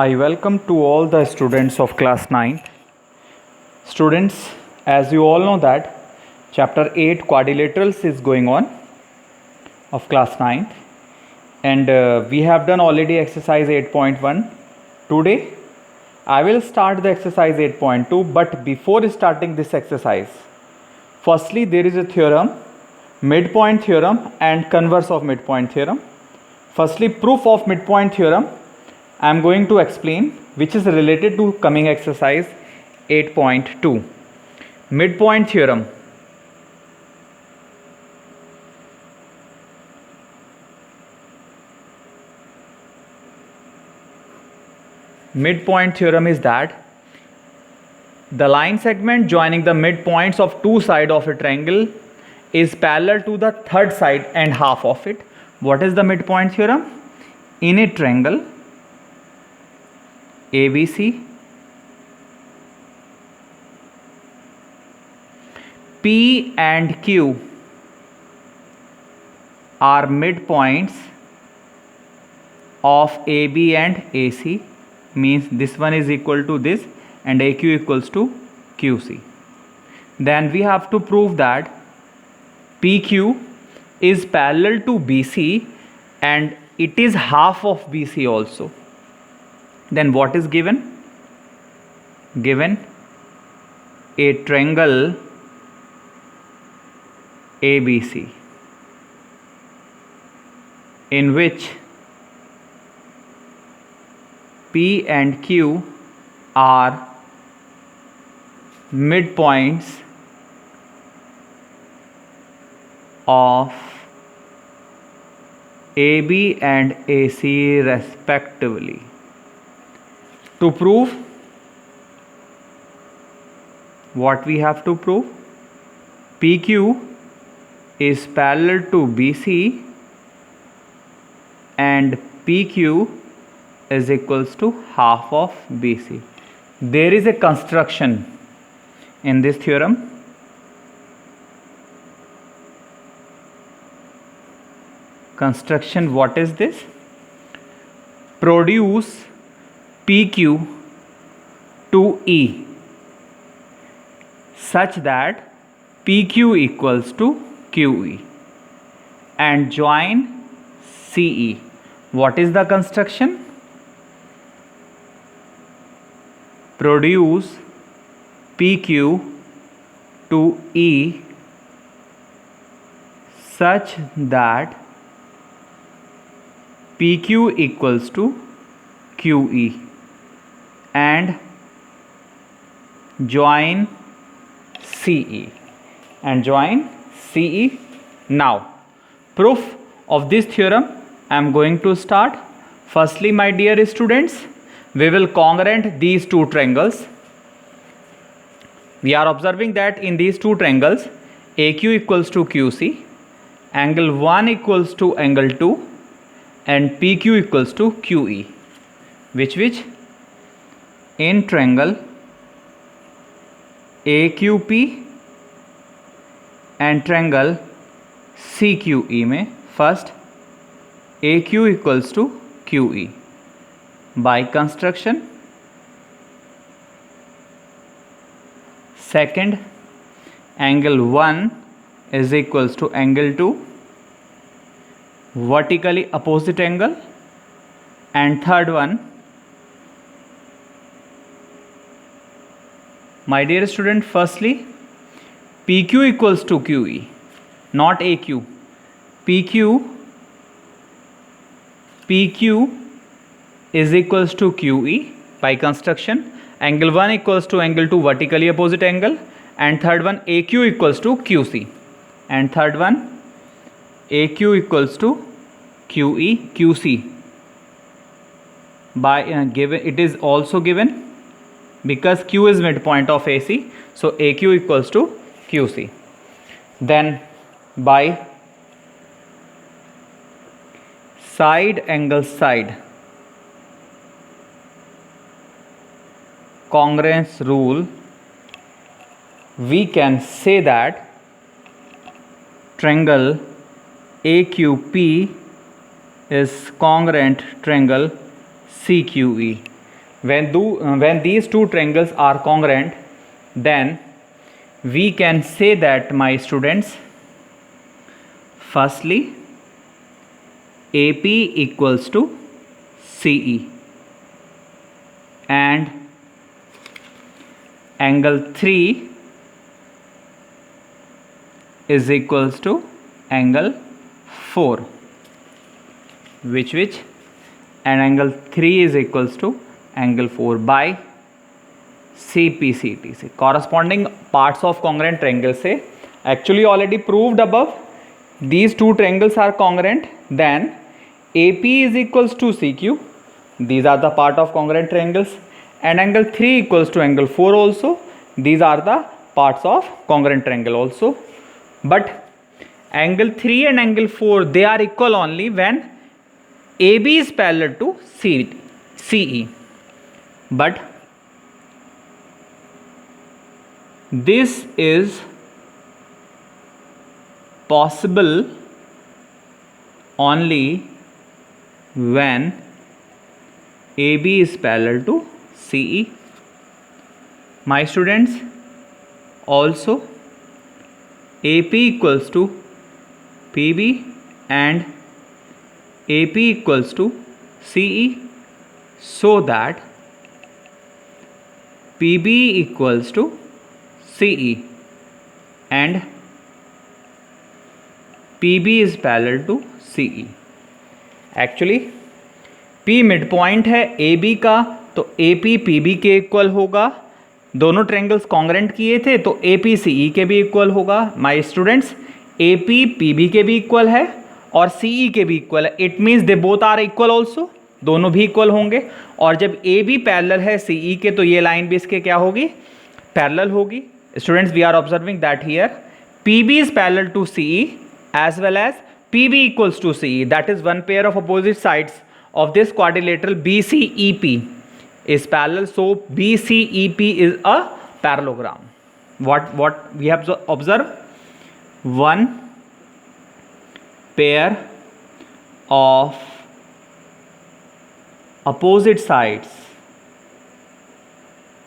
I welcome to all the students of class 9. Students, as you all know that chapter 8 quadrilaterals is going on of class 9 and we have done already exercise 8.1. Today I will start the exercise 8.2, but before starting this exercise, firstly there is a theorem, midpoint theorem and converse of midpoint theorem. Firstly, proof of midpoint theorem I am going to explain, which is related to coming exercise 8.2. Midpoint theorem. Midpoint theorem is that the line segment joining the midpoints of two sides of a triangle is parallel to the third side and half of it. What is the midpoint theorem? In a triangle ABC, P and Q are midpoints of AB and AC, means this one is equal to this and AQ equals to QC. Then we have to prove that PQ is parallel to BC and it is half of BC also. Then what is given? Given a triangle ABC in which P and Q are midpoints of AB and AC respectively. To prove, what we have to prove? PQ is parallel to BC and PQ is equals to half of BC. There is a construction in this theorem. Construction, what is this? Produce PQ to E such that PQ equals to QE and join CE. What is the construction? Produce PQ to E such that PQ equals to QE and join CE Now, proof of this theorem I am going to start. Firstly, my dear students, we will congruent these two triangles. We are observing that in these two triangles AQ equals to QC, angle 1 equals to angle 2 and PQ equals to QE, which in triangle AQP and triangle CQE में first AQ equals to QE by construction. Second, angle 1 is equals to angle 2, vertically opposite angle, and third one, my dear student, firstly PQ equals to QE, not AQ. PQ is equals to QE by construction. Angle 1 equals to angle 2 vertically opposite angle, and third one AQ equals to QC, and third one AQ equals to QC by given, it is also given because Q is midpoint of AC, so AQ equals to QC. Then by side angle side congruence rule, we can say that triangle AQP is congruent triangle CQE. when these two triangles are congruent, then we can say that, my students, firstly AP equals to CE and angle 3 is equals to angle 4, which and angle 3 is equals to angle 4 by CPCT से corresponding parts of congruent triangle से actually already proved above, these two triangles are congruent, then AP is equals to CQ, these are the part of congruent triangles, and angle 3 equals to angle 4 also, these are the parts of congruent triangle also. But angle 3 and angle 4, they are equal only when AB is parallel to CE. But this is possible only when AB is parallel to CE. My students, also AP equals to PB and AP equals to CE, so that PB equals to CE and PB is parallel to CE. Actually P mid point है AB का, तो AP PB के equal होगा, दोनों triangles congruent किए थे तो AP CE के भी इक्वल होगा. माय स्टूडेंट्स, AP PB के भी इक्वल है और CE के भी इक्वल है. It means they both are equal also, दोनों भी इक्वल होंगे. और जब AB पैरेलल है CE के तो ये लाइन भी इसके क्या होगी, पैरेलल होगी. Students, we are observing that here PB is parallel to CE as well as PB equals to CE. That is one pair of opposite sides of this quadrilateral BCEP is parallel. So BCEP is a parallelogram. What we have to observe? One pair of opposite sides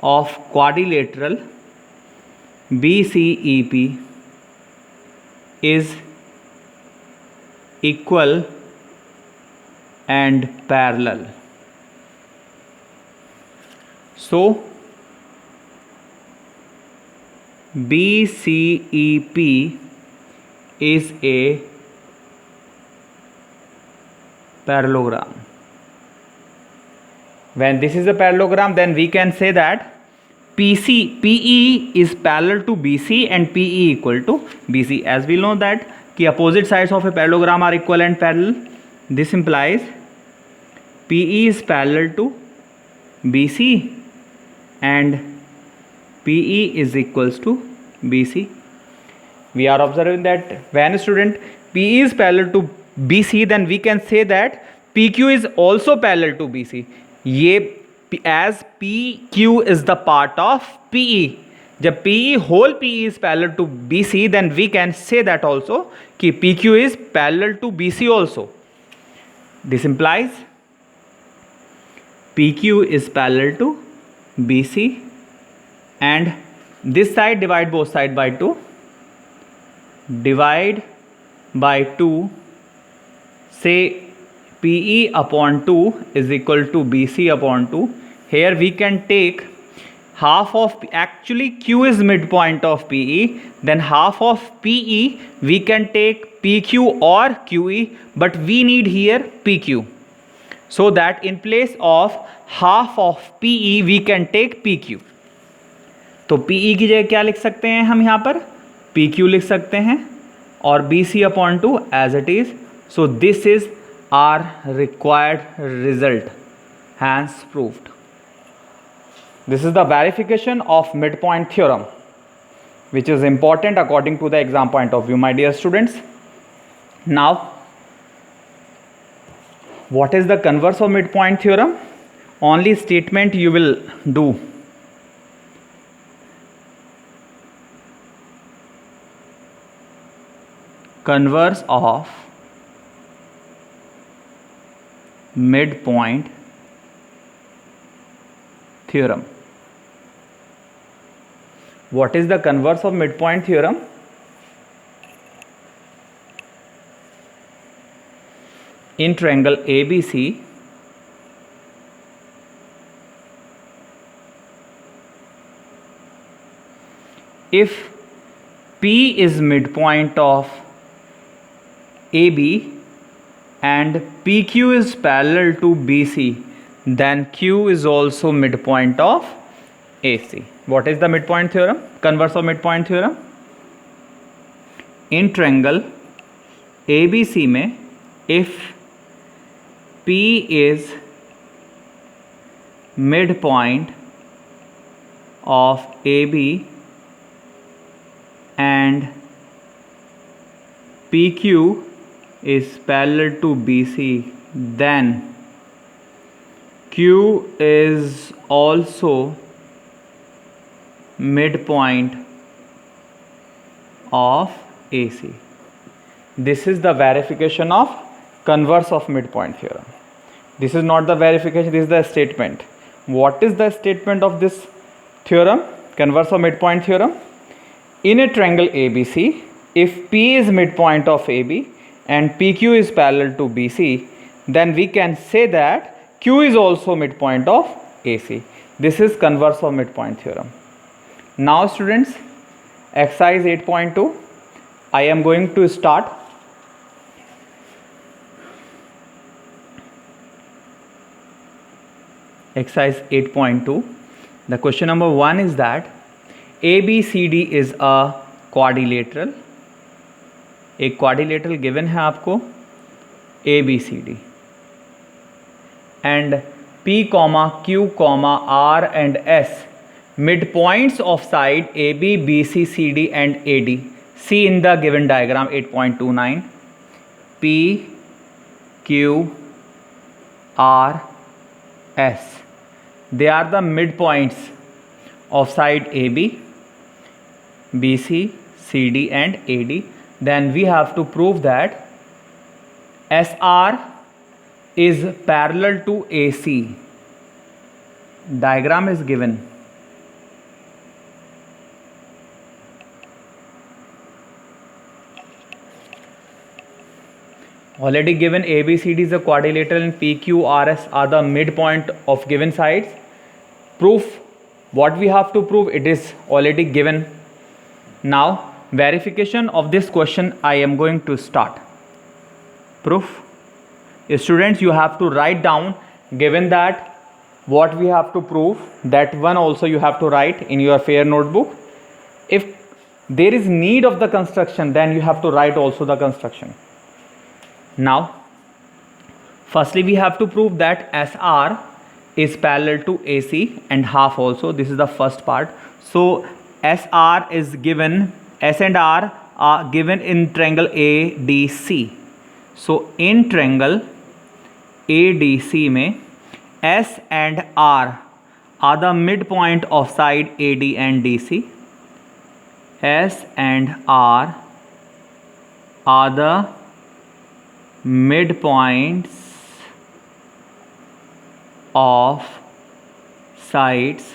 of quadrilateral BCEP is equal and parallel. So BCEP is a parallelogram. When this is a parallelogram, then we can say that PE is parallel to BC and PE equal to BC. As we know that कि opposite sides of a parallelogram are equal and parallel. This implies PE is parallel to BC and PE is equals to BC. We are observing that when a student PE is parallel to BC, then we can say that PQ is also parallel to BC. ये as PQ is the part of PE, जब PE whole PE is parallel to BC, then we can say that also कि PQ is parallel to BC also. This implies PQ is parallel to BC and this side divide both sides by 2. Divide by 2, say PE upon 2 is equal to BC upon 2. Here we can take half of, actually Q is midpoint of PE, then half of PE we can take PQ or QE, but we need here PQ, so that in place of half of PE we can take PQ. तो PE की जगह क्या लिख सकते हैं हम यहाँ पर, PQ लिख सकते हैं और BC upon 2 as it is. So this is our required result, hence proved. This is the verification of midpoint theorem, which is important according to the exam point of view, my dear students. Now, what is the converse of midpoint theorem? Only statement you will do. Converse of midpoint theorem. What is the converse of midpoint theorem? In triangle ABC, if P is midpoint of AB and PQ is parallel to BC, then Q is also midpoint of AC. What is the midpoint theorem? Converse of midpoint theorem? In triangle ABC में if P is midpoint of AB and PQ is parallel to BC, then Q is also midpoint of AC. This is the verification of converse of midpoint theorem. This is not the verification, this is the statement. What is the statement of this theorem, converse of midpoint theorem? In a triangle ABC, if P is midpoint of AB and PQ is parallel to BC, then we can say that Q is also midpoint of AC. This is converse of midpoint theorem. Now students, exercise 8.2, I am going to start. Exercise 8.2. The question number 1 is that ABCD is a quadrilateral. एक quadrilateral given है आपको ABCD and P, Q, R and S midpoints of side AB, BC, CD and AD. See in the given diagram 8.29. P, Q, R, S. They are the midpoints of side AB, BC, CD and AD. Then we have to prove that SR is parallel to AC. Diagram is given. Already given ABCD is a quadrilateral and PQRS are the midpoint of given sides. Proof, what we have to prove, it is already given. Now verification of this question I am going to start. Proof. Students, you have to write down, given that what we have to prove, that one also you have to write in your fair notebook. If there is need of the construction, then you have to write also the construction. Now firstly we have to prove that SR is parallel to AC and half also. This is the first part. So SR is given, S and R are given in triangle ADC. So in triangle ADC में S and R are the midpoint of side AD and DC. S and R are the midpoints of sides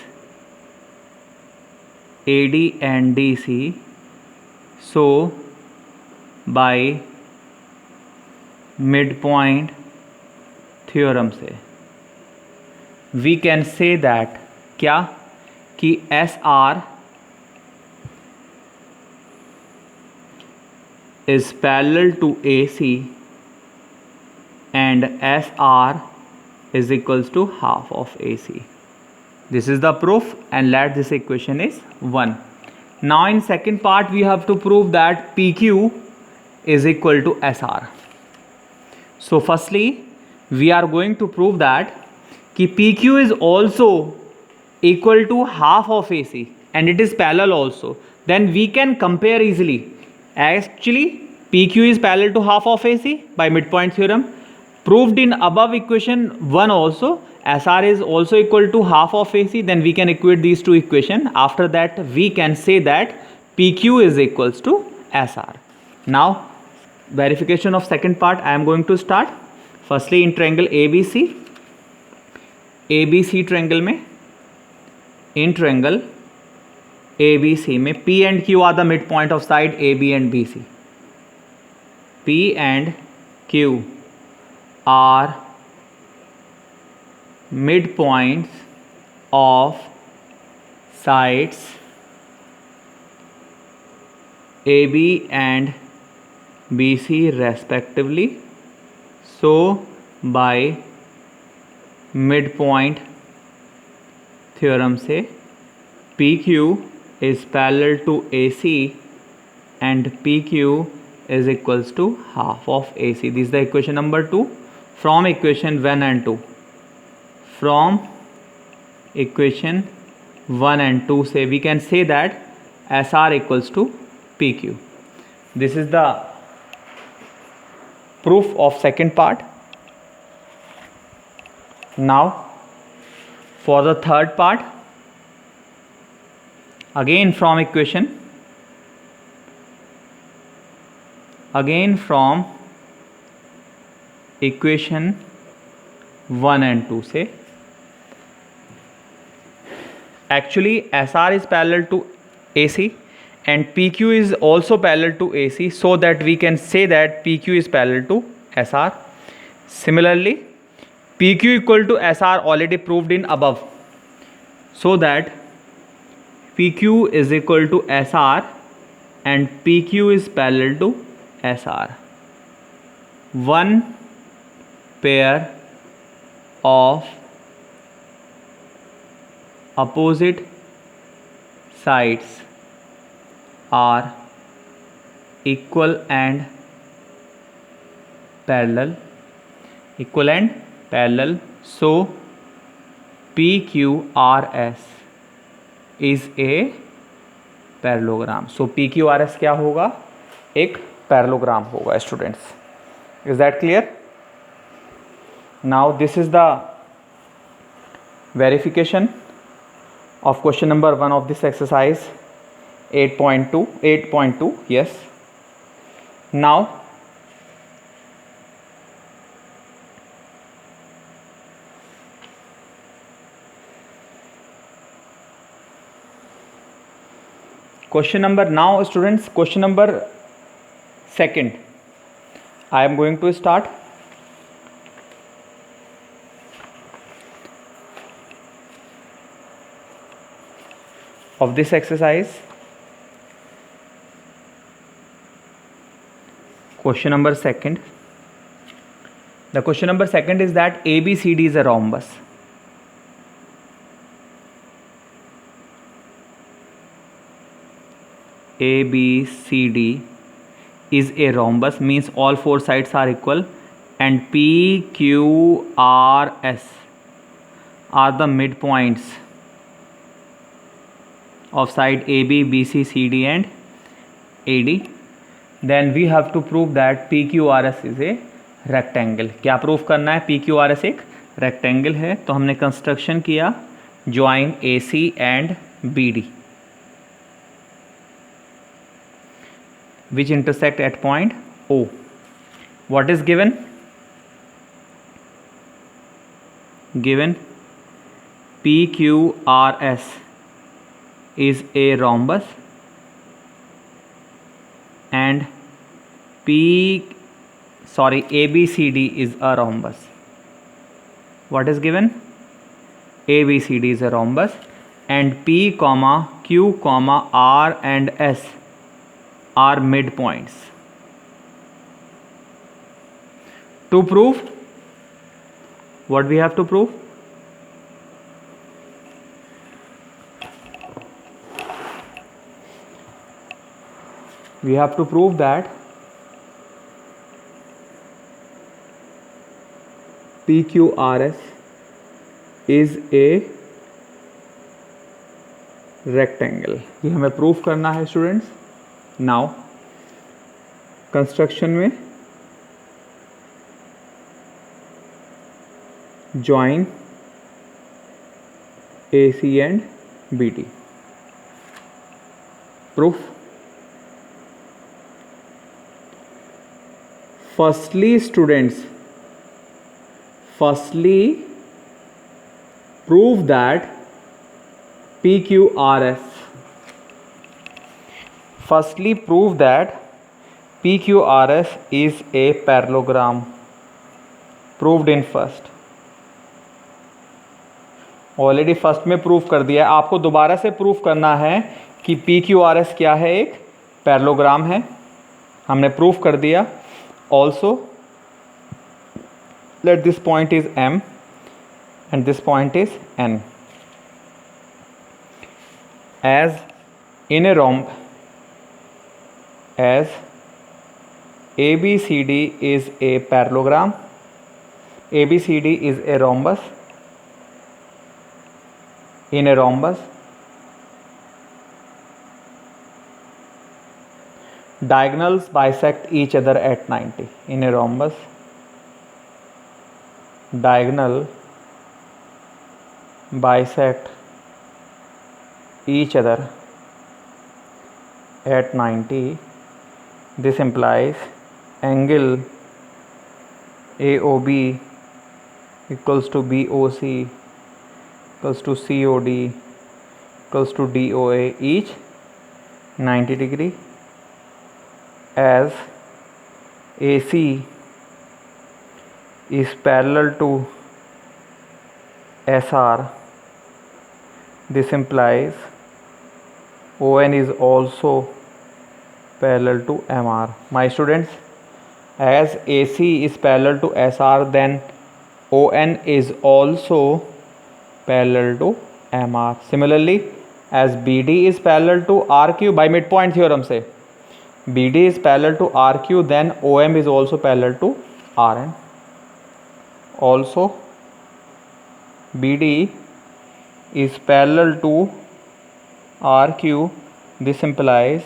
AD and DC. So by midpoint theorem से we can say that क्या कि SR is parallel to AC and SR is equals to half of AC. This is the proof, and let this equation is 1. Now in second part we have to prove that PQ is equal to SR. So firstly we are going to prove that कि PQ is also equal to half of AC and it is parallel also. Then we can compare easily. Actually PQ is parallel to half of AC by midpoint theorem. Proved in above equation 1 also, SR is also equal to half of AC. Then we can equate these two equations. After that we can say that PQ is equals to SR. Now verification of second part I am going to start. Firstly in triangle ABC triangle में in triangle A B C में P and Q are the mid point of side A B and B C. P and Q are midpoints of sides AB and BC respectively. So by midpoint theorem से PQ is parallel to AC and PQ is equals to half of AC. This is the equation number 2 from equation 1 and 2. From equation 1 and 2 say we can say that SR equals to PQ. This is the proof of second part. Now for the third part, again from equation equation 1 and 2 से actually SR is parallel to AC and PQ is also parallel to AC, so that we can say that PQ is parallel to SR. Similarly, PQ equal to SR already proved in above, so that PQ is equal to SR and PQ is parallel to SR. One pair of opposite sides are equal and parallel, so PQRS is a parallelogram. So PQRS क्या होगा? एक parallelogram होगा students. Is that clear? Now this is the verification of question number 1 of this exercise 8.2. Yes. Now question number second. I am going to start. Of this exercise, question number second. The question number second is that ABCD is a rhombus. ABCD is a rhombus means all four sides are equal, and PQRS are the midpoints of side AB, BC, CD and AD. Then we have to prove that PQRS is a rectangle. क्या proof करना है? PQRS एक rectangle है. तो हमने construction किया join AC and BD which intersect at point O. What is given? Given PQRS is a rhombus and ABCD is a rhombus. What is given? ABCD is a rhombus and P, Q, R and S are midpoints. To prove, what we have to prove? We have to prove that PQRS is a rectangle. ये हमें proof करना है students. Now construction में join AC and BD. Proof. Firstly students, prove that PQRS. Firstly, prove that PQRS is a parallelogram. Proved in first. Already first में proof कर दिया है, आपको दोबारा से प्रूफ करना है कि PQRS क्या है, एक पैरेललोग्राम है. हमने प्रूफ कर दिया. Also let this point is M and this point is N. As in a rhomb, as ABCD is a parallelogram, ABCD is a rhombus. In a rhombus, diagonals bisect each other at 90. In a rhombus, diagonal bisect each other at 90. This implies angle AOB equals to BOC equals to COD equals to DOA, each 90 degree. As AC is parallel to SR, this implies ON is also parallel to MR. My students, as AC is parallel to SR, then ON is also parallel to MR. Similarly, as BD is parallel to RQ by midpoint theorem से, BD is parallel to RQ, then OM is also parallel to RN. Also, BD is parallel to RQ. This implies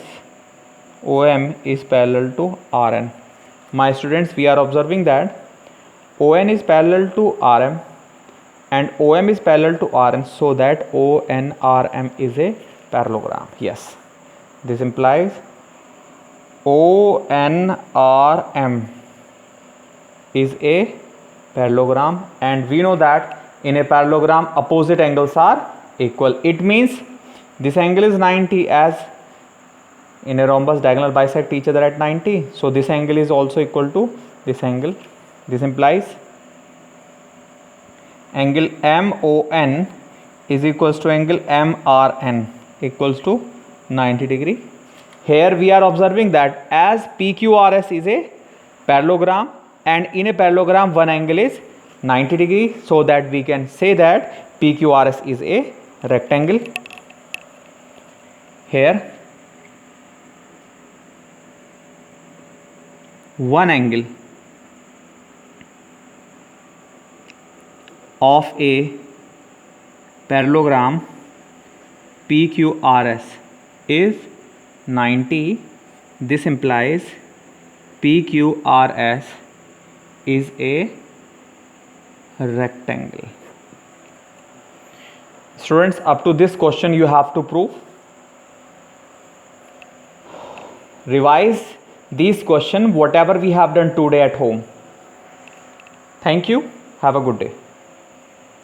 OM is parallel to RN. My students, we are observing that ON is parallel to RM and OM is parallel to RN, so that ONRM is a parallelogram. Yes, this implies ONRM is a parallelogram, and we know that in a parallelogram opposite angles are equal. It means this angle is 90, as in a rhombus diagonal bisect each other at 90, so this angle is also equal to this angle. This implies angle MON is equals to angle MRN equals to 90 degree. Here we are observing that as PQRS is a parallelogram, and in a parallelogram one angle is 90 degree, so that we can say that PQRS is a rectangle. Here one angle of a parallelogram PQRS is 90. This implies PQRS is a rectangle. Students, up to this question you have to prove. Revise these questions whatever we have done today at home. Thank you. Have a good day.